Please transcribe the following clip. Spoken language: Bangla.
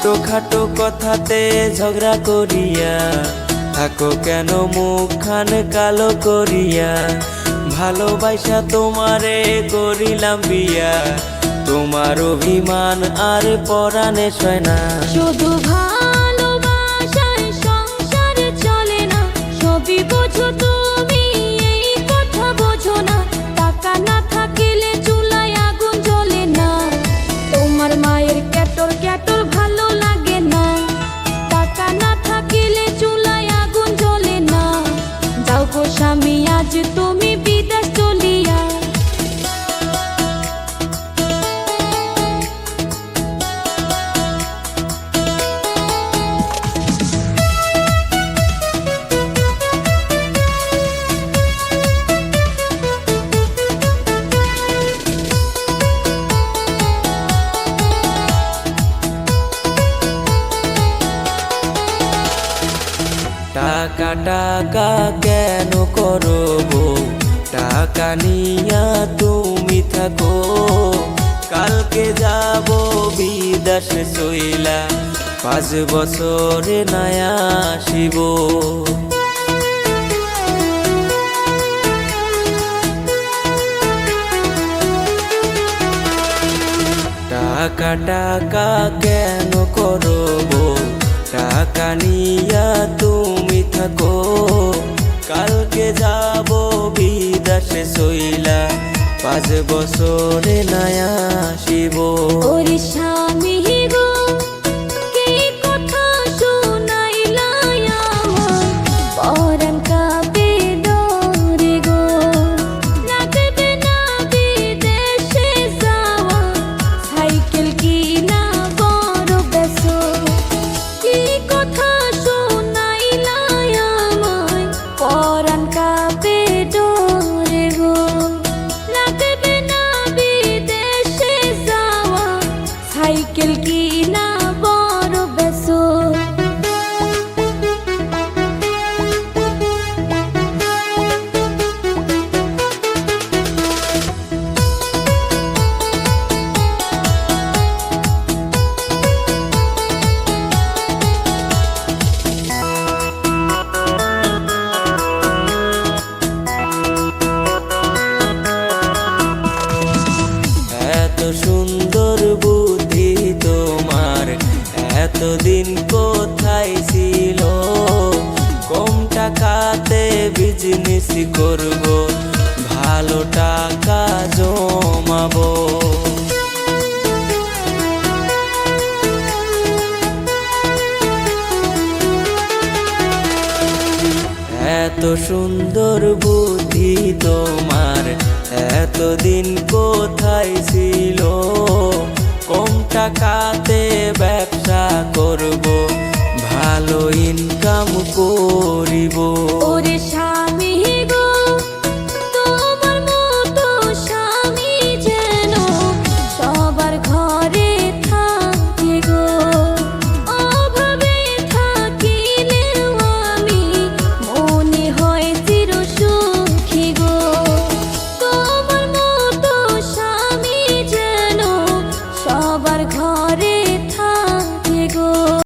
ছোটখাটো কথাতে ঝগড়া করিয়া থাকো কেন মুখখান কালো করিয়া। ভালোবাসা তোমারে করিলাম বিয়া, তোমার অভিমান আর পরাণে সয় না। শুধু ভালোবাসায় সংসার চলে না, সবই বোঝো তুমি এই কথা বোঝো না। টাকা না থাকিলে চুলায় আগুন জ্বলে না, তোমার মায়ের ক্যাটল ক্যাটল ভালো লাগে না। টাকা না থাকিলে চুলায় আগুন জ্বলে না, যাও গো স্বামী আজ তুমি বিদেশ চলিয়া। টাকা টাকা কেন করো গো, টাকা নিয়া তুমি থাকো। কালকে যাব বিদেশ চইলা, 5 বছরে নয়া আসিব। টাকা টাকা কেন করো গো, টাকা নিয়া তুমি থাকো। কালকে যাব বিদেশে চইলা, 5 বছরে নয়া আসিব। ওরে স্বামী গো, কে কথা শুনাইলা আমার, পরাণ কাঁপে ডরে গো। লাগবে না বিদেশে যাওয়া, সাইকেল কিনা বড় বেসো। কি কথা শুনাইলা আমায়, পরাণ কাঁপে ডরে গো। লাগবে না বিদেশে যাওয়া, সাইকেল কিনা বড় বেসো। এত সুন্দর বুদ্ধি তোমার এতদিন কোথায় ছিল। কম টাকাতে বিজনেস করব, ভালো টাকা জমাবো। এত সুন্দর বুদ্ধি তোমার এতদিন কোথায় ছিল। কম টাকাতে ব্যবসা করব, ভালো ইনকাম করিব। ওরে স্বামী